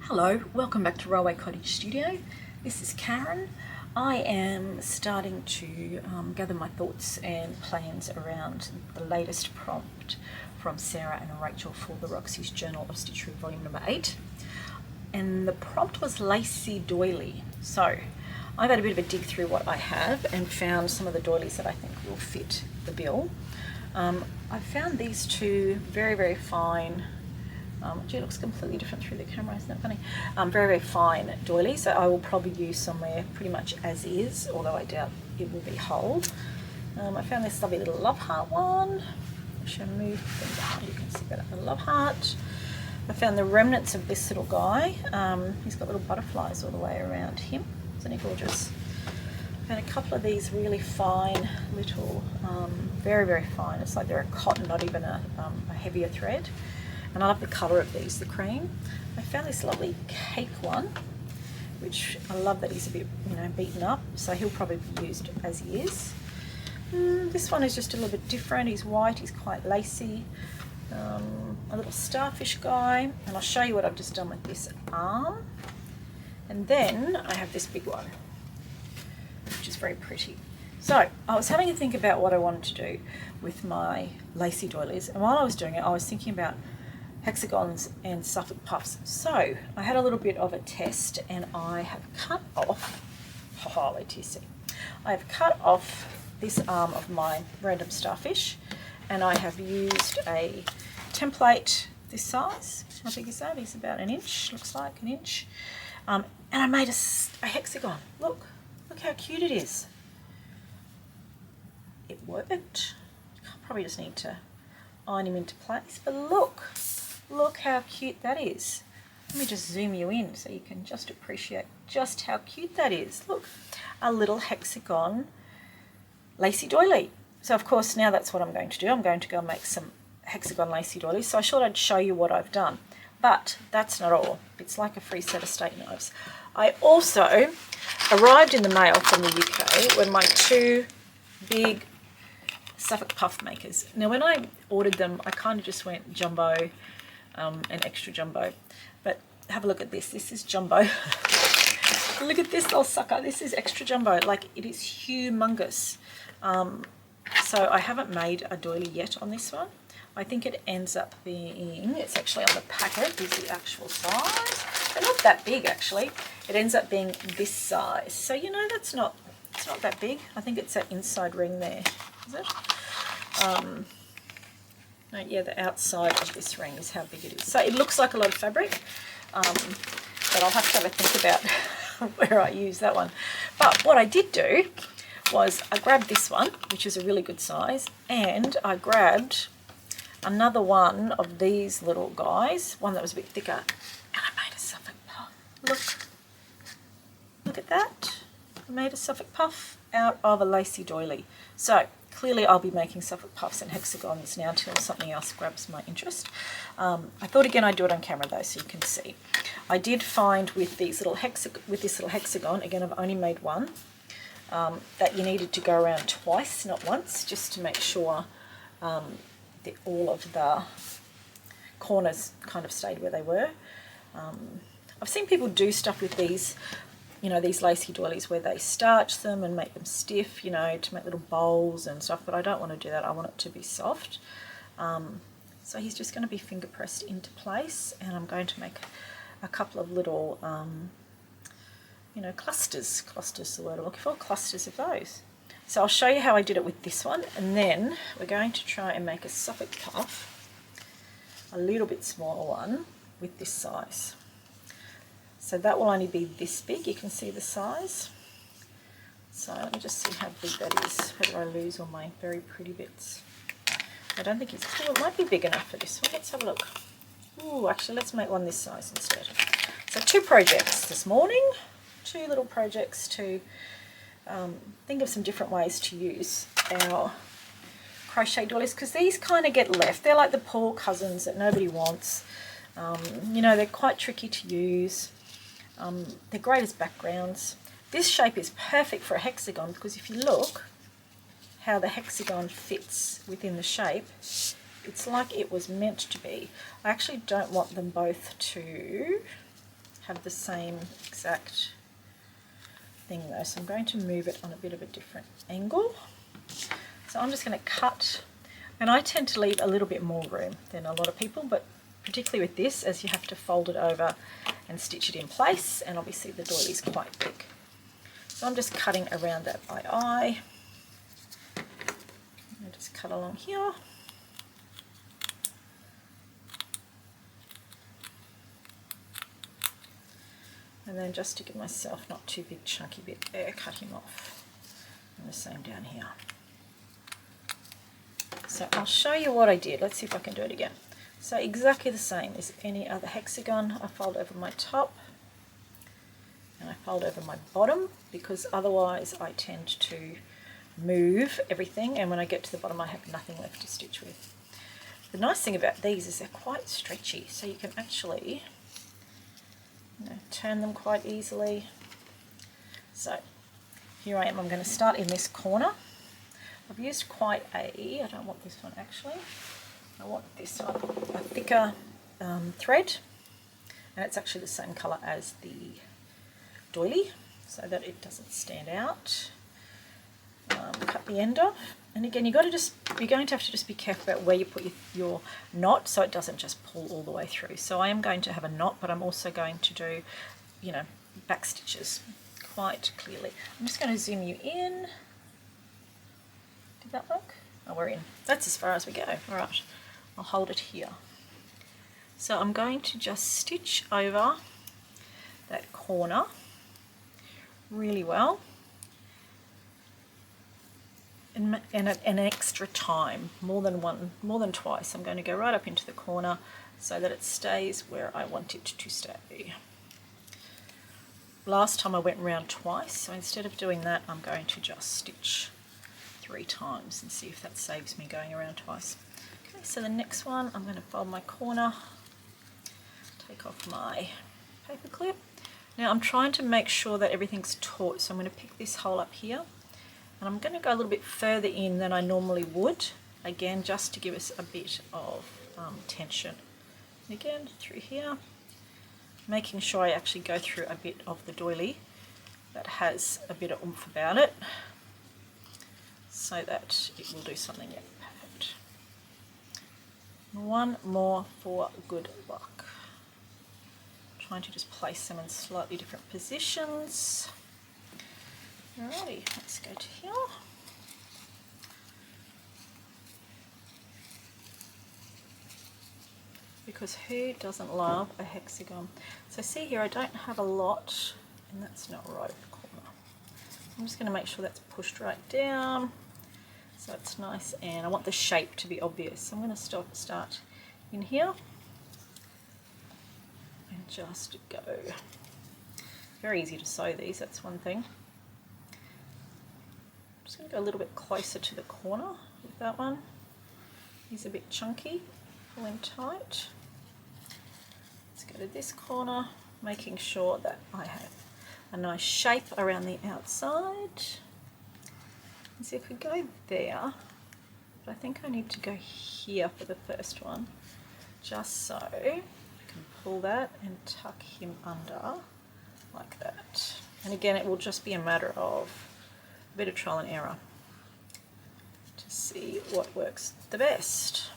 Hello, welcome back to Railway Cottage Studio. This is Karen. I am starting to gather my thoughts and plans around the latest prompt from Sarah and Rachel for the Roxy's Journal of Stitchery volume number 8. And the prompt was Lacy doily. So I've had a bit of a dig through what I have and found some of the doilies that I think will fit the bill. I've found these two very, very fine. Gee, it looks completely different through the camera, isn't that funny? Very, very fine doilies that I will probably use somewhere pretty much as is, although I doubt it will be whole. I found this lovely little love heart one. I should move them behind, you can see better. The love heart. I found the remnants of this little guy. He's got little butterflies all the way around him. Isn't he gorgeous? I found a couple of these really fine little, very, very fine. It's like they're a cotton, not even a heavier thread. And I love the colour of these, the cream. I found this lovely cake one, which I love that he's a bit, beaten up, so he'll probably be used as he is. This one is just a little bit different. He's white, he's quite lacy. A little starfish guy, and I'll show you what I've just done with this arm. And then I have this big one, which is very pretty. So I was having to think about what I wanted to do with my lacy doilies, and while I was doing it, I was thinking about hexagons and suffic puffs. So I had a little bit of a test, and I have cut off, let you see, I have cut off this arm of my random starfish, and I have used a template this size. How big is that? It's about an inch, looks like an inch. And I made a hexagon. Look how cute it is. It worked. Probably just need to iron him into place, but look how cute that is. Let me just zoom you in so you can just appreciate just how cute that is. Look, a little hexagon lacy doily. So of course now that's what I'm going to do. I'm going to go and make some hexagon lacy doilies. So I thought I'd show you what I've done. But that's not all. It's like a free set of steak knives. I also arrived in the mail from the UK when my two big suffic puff makers. Now when I ordered them, I kind of just went jumbo and extra jumbo. But have a look at this. This is jumbo. Look at this little sucker. This is extra jumbo. Like, it is humongous. So I haven't made a doily yet on this one. I think it ends up being, it's actually on the packet, is the actual size. They're not that big actually. It ends up being this size. So it's not that big. I think it's that inside ring there. Is it? No, yeah, the outside of this ring is how big it is. So it looks like a lot of fabric, but I'll have to have a think about where I use that one. But what I did do was I grabbed this one, which is a really good size, and I grabbed another one of these little guys, one that was a bit thicker, and I made a suffic puff. Look at that. I made a suffic puff out of a lacy doily. So clearly I'll be making suffic puffs and hexagons now till something else grabs my interest. I thought again I'd do it on camera though, so you can see. I did find with this little hexagon, again I've only made one, that you needed to go around twice, not once, just to make sure that all of the corners kind of stayed where they were. I've seen people do stuff with these, these lacy doilies where they starch them and make them stiff, to make little bowls and stuff, but I don't want to do that. I want it to be soft. So he's just going to be finger pressed into place, and I'm going to make a couple of little, clusters. Clusters is the word I'm looking for, clusters of those. So I'll show you how I did it with this one, and then we're going to try and make a suffic puff, a little bit smaller one, with this size. So that will only be this big. You can see the size. So let me just see how big that is, whether I lose all my very pretty bits. I don't think it's, it might be big enough for this one. Let's have a look. Ooh, actually let's make one this size instead. So two projects this morning, two little projects to think of some different ways to use our crochet doilies, because these kind of get left. They're like the poor cousins that nobody wants. They're quite tricky to use. They're great as backgrounds. This shape is perfect for a hexagon because if you look how the hexagon fits within the shape, it's like it was meant to be. I actually don't want them both to have the same exact thing though, so I'm going to move it on a bit of a different angle. So I'm just going to cut, and I tend to leave a little bit more room than a lot of people, but particularly with this, as you have to fold it over and stitch it in place, and obviously the doily is quite big. So I'm just cutting around that by eye. I just cut along here. And then just to give myself not too big chunky bit there, cut him off. And the same down here. So I'll show you what I did. Let's see if I can do it again. So exactly the same as any other hexagon. I fold over my top and I fold over my bottom, because otherwise I tend to move everything, and when I get to the bottom I have nothing left to stitch with. The nice thing about these is they're quite stretchy, so you can actually turn them quite easily. So here I am, I'm going to start in this corner. I've used quite I don't want this one actually, I want this one, a thicker thread, and it's actually the same colour as the doily so that it doesn't stand out. Cut the end off, and again you're going to have to just be careful about where you put your knot so it doesn't just pull all the way through. So I am going to have a knot, but I'm also going to do, you know, back stitches quite clearly. I'm just going to zoom you in. Did that work? Oh, we're in. That's as far as we go. All right, I'll hold it here. So I'm going to just stitch over that corner really well, and an extra time, more than twice. I'm going to go right up into the corner so that it stays where I want it to stay. Last time I went round twice, so instead of doing that I'm going to just stitch 3 times and see if that saves me going around twice. Okay, so the next one I'm going to fold my corner, take off my paper clip. Now I'm trying to make sure that everything's taut, so I'm going to pick this hole up here, and I'm going to go a little bit further in than I normally would, again just to give us a bit of tension. And again through here, making sure I actually go through a bit of the doily that has a bit of oomph about it, so that it will do something. Yep, perfect. One more for good luck. Trying to just place them in slightly different positions. Alrighty, let's go to here. Because who doesn't love a hexagon? So see here, I don't have a lot, and that's not right at the corner. I'm just going to make sure that's pushed right down so it's nice, and I want the shape to be obvious. So I'm going to start in here and just go. Very easy to sew these, that's one thing. I'm just going to go a little bit closer to the corner with that one. He's a bit chunky, pull him tight. Let's go to this corner, making sure that I have a nice shape around the outside. And see, if we go there, but I think I need to go here for the first one, just so I can pull that and tuck him under like that. And again, it will just be a matter of a bit of trial and error to see what works the best,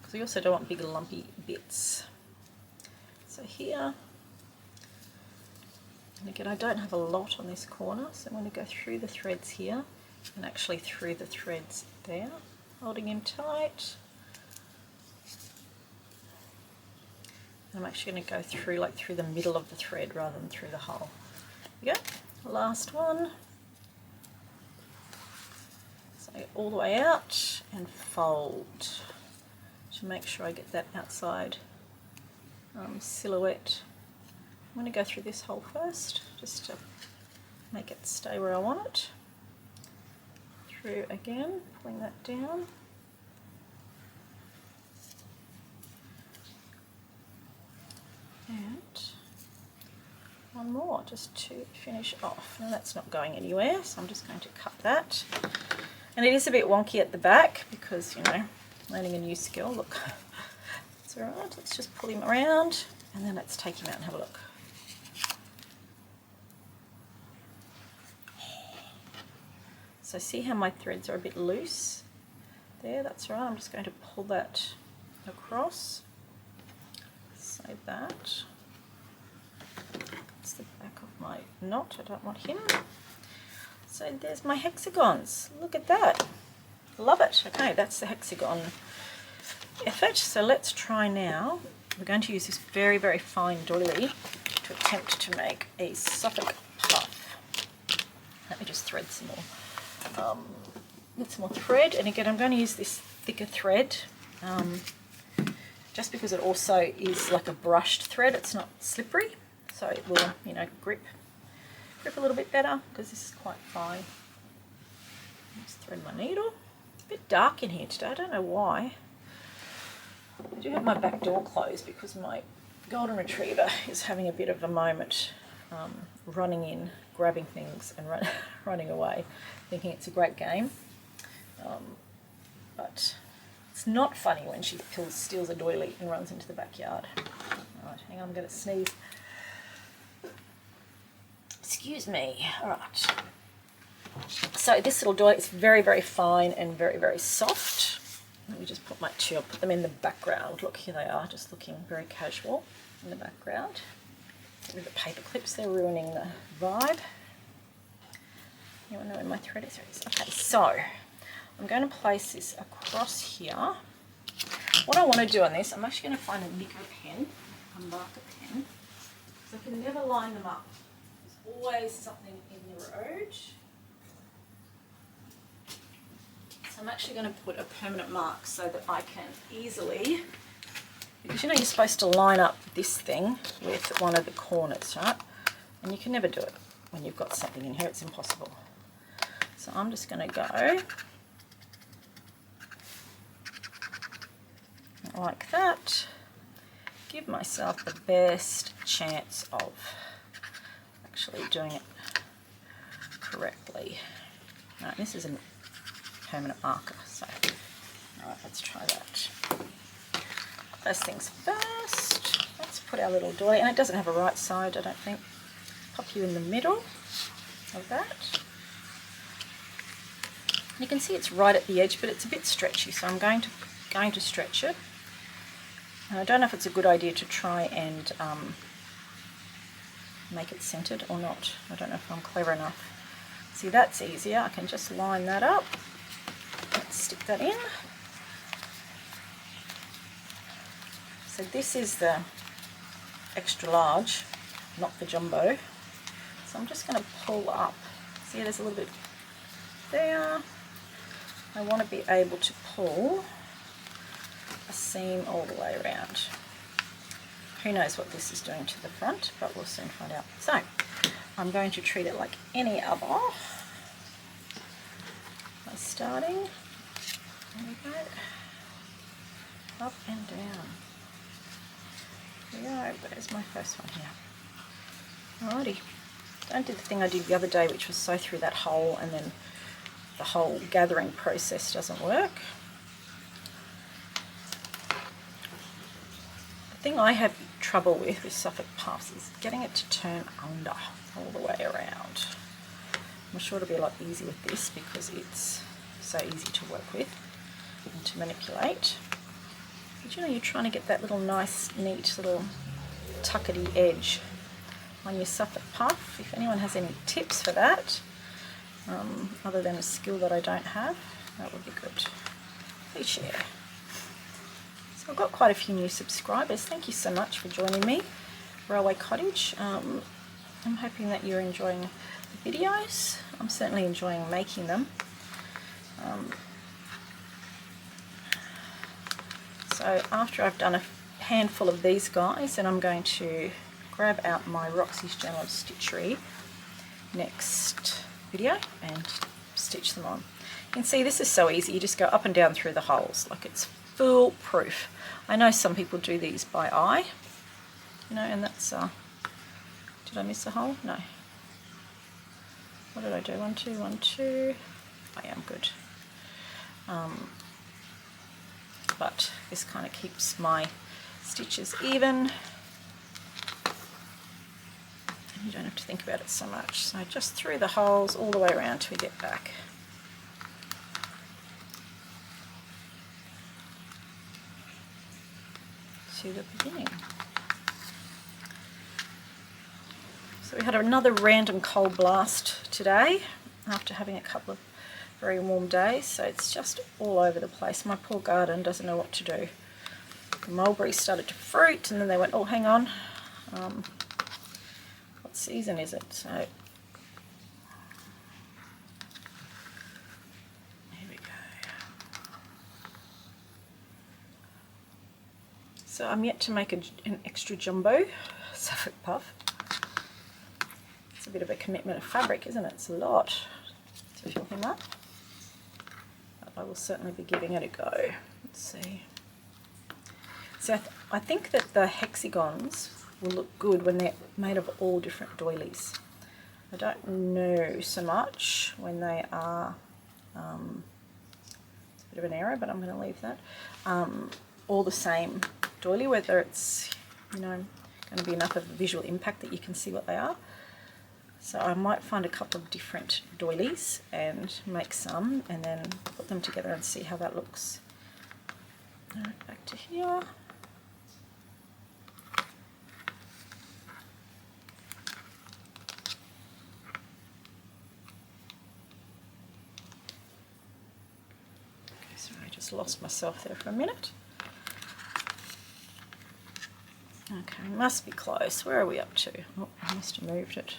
because we also don't want big lumpy bits. So here, and again I don't have a lot on this corner, so I'm going to go through the threads here and actually through the threads there, holding him tight. And I'm actually going to go through through the middle of the thread rather than through the hole. There we go, last one. So all the way out and fold to make sure I get that outside silhouette. I'm going to go through this hole first just to make it stay where I want it. Through again, pulling that down. And one more just to finish off. Now that's not going anywhere, so I'm just going to cut that. And it is a bit wonky at the back because, you know, learning a new skill. Look, it's alright, let's just pull him around. And then let's take him out and have a look. So see how my threads are a bit loose? There, that's right. I'm just going to pull that across. Save that. That's the back of my knot. I don't want him. So there's my hexagons. Look at that. Love it. Okay, that's the hexagon effort. So let's try now. We're going to use this very, very fine doily to attempt to make a suffic puff. Let me just thread some more. Get some more thread, and again I'm going to use this thicker thread just because it also is like a brushed thread. It's not slippery, so it will, you know, grip a little bit better because this is quite fine. Just thread my needle. It's a bit dark in here today. I don't know why. I do have my back door closed because my golden retriever is having a bit of a moment, running in, grabbing things and running away, thinking it's a great game. But it's not funny when she steals a doily and runs into the backyard. Alright, hang on, I'm going to sneeze. Excuse me. Alright. So this little doily is very, very fine and very, very soft. Let me just put them in the background. Look, here they are, just looking very casual in the background. With the paper clips, they're ruining the vibe. Anyone know where my thread is? Okay, so I'm going to place this across here. What I want to do on this, I'm actually going to find a Nico pen, a marker pen, because I can never line them up. There's always something in the road. So I'm actually going to put a permanent mark so that I can easily, because you know you're supposed to line up this thing with one of the corners, right? And you can never do it when you've got something in here, it's impossible. So I'm just going to go like that, give myself the best chance of actually doing it correctly. Right, this is a permanent marker, so alright, let's try that. First things first, let's put our little doily, and it doesn't have a right side, I don't think. Pop you in the middle of that. You can see it's right at the edge, but it's a bit stretchy, so I'm going to stretch it. And I don't know if it's a good idea to try and make it centered or not. I don't know if I'm clever enough. See, that's easier. I can just line that up. Let's stick that in. So this is the extra large, not the jumbo. So I'm just going to pull up. See, there's a little bit there. I want to be able to pull a seam all the way around. Who knows what this is doing to the front, but we'll soon find out. So I'm going to treat it like any other. By starting, there we go, up and down. There we go, there's my first one here. Alrighty, don't do the thing I did the other day, which was sew through that hole and then the whole gathering process doesn't work. The thing I have trouble with suffic puffs is getting it to turn under all the way around. I'm sure it'll be a lot easier with this because it's so easy to work with and to manipulate. But you know, you're trying to get that little nice, neat little tuckety edge on your suffic puff. If anyone has any tips for that, other than a skill that I don't have, that would be good. Please share. So I've got quite a few new subscribers. Thank you so much for joining me, Railway Cottage. I'm hoping that you're enjoying the videos. I'm certainly enjoying making them. So after I've done a handful of these guys, then I'm going to grab out my Roxy's Journal of Stitchery next video and stitch them on. You can see this is so easy. You just go up and down through the holes, like it's foolproof. I know some people do these by eye, you know, and that's did I miss a hole? No. What did I do? 1, 2, 1, 2. I am good. But this kind of keeps my stitches even. you don't have to think about it so much. So just through the holes all the way around till we get back to the beginning. So we had another random cold blast today after having a couple of very warm days, so it's just all over the place. My poor garden doesn't know what to do. The mulberries started to fruit and then they went, oh hang on, what season is it? So here we go. So I'm yet to make an extra jumbo suffic puff. It's a bit of a commitment of fabric, isn't it? It's a lot to fill him up. But I will certainly be giving it a go. Let's see. So I think that the hexagons will look good when they're made of all different doilies. I don't know so much when they are, it's a bit of an error, but I'm going to leave that, all the same doily, whether it's, you know, going to be enough of a visual impact that you can see what they are. So I might find a couple of different doilies and make some and then put them together and see how that looks. Alright, back to here. Okay, sorry, I just lost myself there for a minute. Okay, must be close. Where are we up to? Oh, I must have moved it.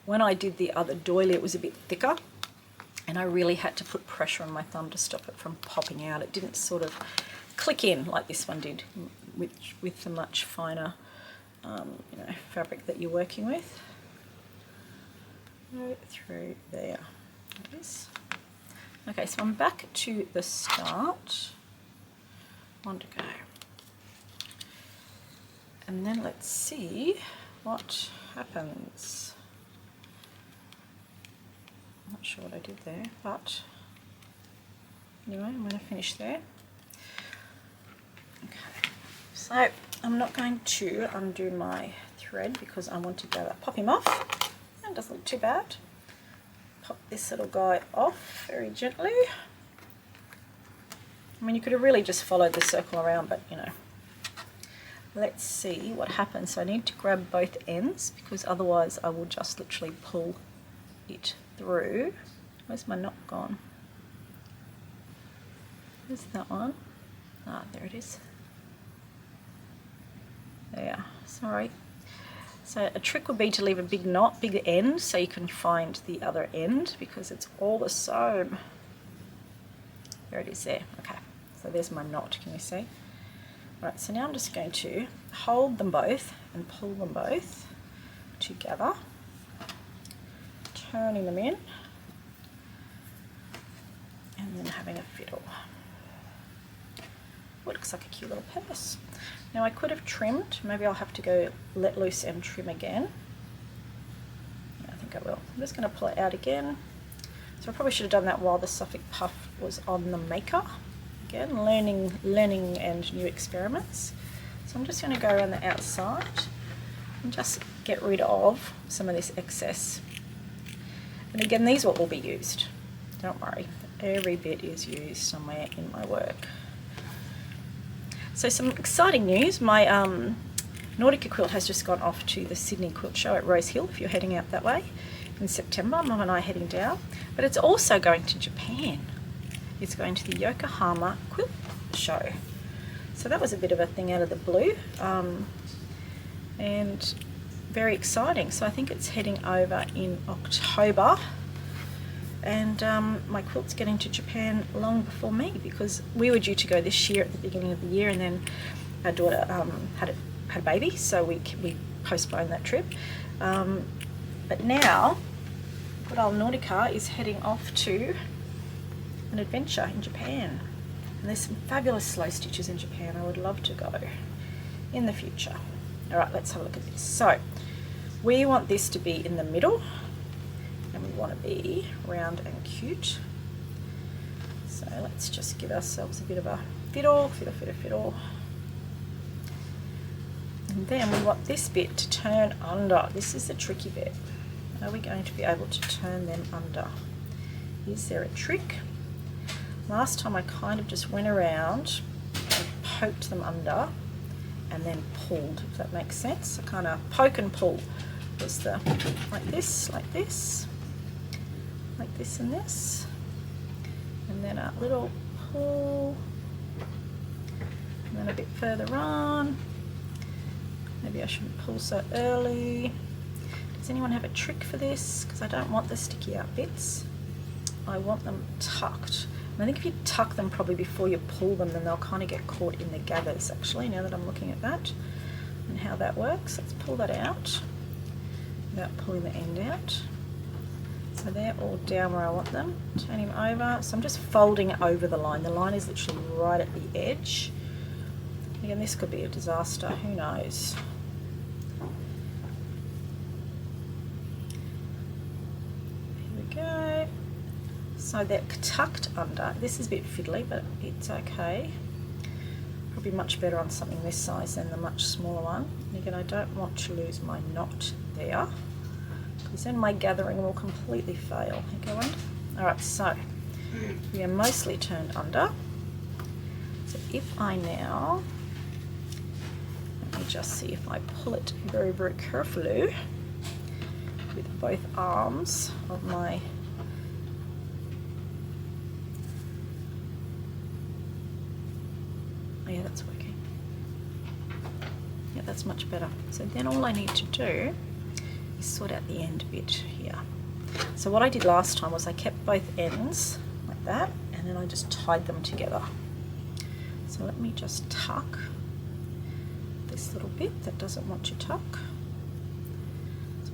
When I did the other doily, it was a bit thicker and I really had to put pressure on my thumb to stop it from popping out. It didn't sort of click in like this one did with the much finer you know, fabric that you're working with. Right through there. There it is. Okay, so I'm back to the start. One to go. And then let's see what happens. I'm not sure what I did there, but anyway, I'm going to finish there. Okay, so I'm not going to undo my thread because I want to go pop him off. That doesn't look too bad. Pop this little guy off very gently. I mean, you could have really just followed the circle around, but you know. Let's see what happens. So I need to grab both ends because otherwise I will just literally pull it through. Where's my knot gone? Where's that one? Ah, there it is. There, sorry. So a trick would be to leave a big knot, big end, so you can find the other end because it's all the same. There it is there. Okay, so there's my knot, can you see? Right, so now I'm just going to hold them both and pull them both together, turning them in, and then having a fiddle. Oh, it looks like a cute little purse. Now I could have trimmed, maybe I'll have to go let loose and trim again. Yeah, I think I will. I'm just going to pull it out again. So I probably should have done that while the suffic puff was on the maker. Again, learning and new experiments. So I'm just going to go around the outside and just get rid of some of this excess. And again, these will all be used. Don't worry, every bit is used somewhere in my work. So some exciting news, my Nautica quilt has just gone off to the Sydney Quilt Show at Rose Hill, if you're heading out that way in September. Mum and I are heading down, but it's also going to Japan. It's going to the Yokohama Quilt Show. So that was a bit of a thing out of the blue, and very exciting. So I think it's heading over in October, and my quilt's getting to Japan long before me because we were due to go this year at the beginning of the year, and then our daughter had a baby, so we postponed that trip. But now, good old Nautica is heading off to an adventure in Japan, and there's some fabulous slow stitches in Japan. I would love to go in the future. All right, let's have a look at this. So we want this to be in the middle, and we want to be round and cute. So let's just give ourselves a bit of a fiddle, fiddle, fiddle, fiddle. And then we want this bit to turn under. This is the tricky bit. Are we going to be able to turn them under? Is there a trick? Last time I kind of just went around and poked them under and then pulled, if that makes sense. I kind of poke and pull. There's the, like this, and this. And then a little pull. And then a bit further on. Maybe I shouldn't pull so early. Does anyone have a trick for this? Because I don't want the sticky out bits. I want them tucked. And I think if you tuck them probably before you pull them, then they'll kind of get caught in the gathers actually, now that I'm looking at that and how that works. Let's pull that out without pulling the end out. So they're all down where I want them. Turn him over. So I'm just folding over the line. The line is literally right at the edge. Again, this could be a disaster, who knows? Go. So they're tucked under. This is a bit fiddly, but it's okay. Probably much better on something this size than the much smaller one. And again, I don't want to lose my knot there, because then my gathering will completely fail. Go under. Alright, so we are mostly turned under. So if I now, let me just see if I pull it very, very carefully with both arms of my yeah, that's working. Yeah, that's much better. So then all I need to do is sort out the end bit here. So what I did last time was I kept both ends like that, and then I just tied them together. So let me just tuck this little bit that doesn't want to tuck.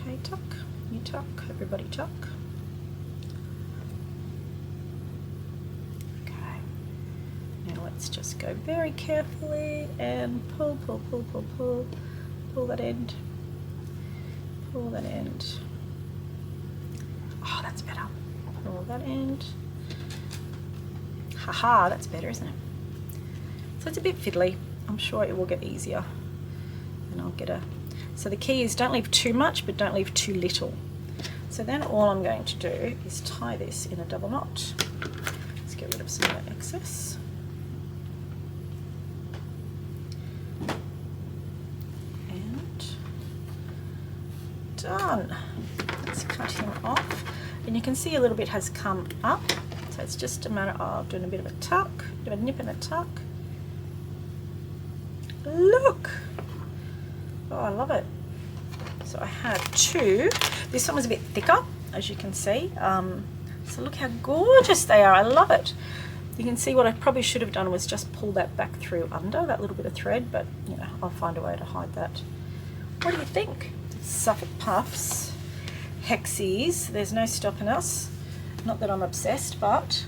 Okay, tuck, you tuck, everybody tuck. Okay, now let's just go very carefully and pull, pull, pull, pull, pull, pull that end, pull that end. Oh, that's better. Pull that end. Haha, that's better, isn't it? So it's a bit fiddly. I'm sure it will get easier, and I'll get a. So the key is don't leave too much, but don't leave too little. So then all I'm going to do is tie this in a double knot. Let's get rid of some of that excess. And done. Let's cut him off. And you can see a little bit has come up. So it's just a matter of doing a bit of a tuck, a bit of a nip and a tuck. Look! Oh, I love it. So I had two. This one was a bit thicker, as you can see. So look how gorgeous they are. I love it. You can see what I probably should have done was just pull that back through under that little bit of thread, but you know, I'll find a way to hide that. What do you think? Suffic puffs, hexies. There's no stopping us. Not that I'm obsessed, but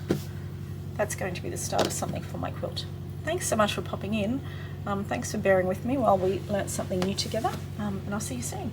that's going to be the start of something for my quilt. Thanks so much for popping in. Thanks for bearing with me while we learnt something new together, and I'll see you soon.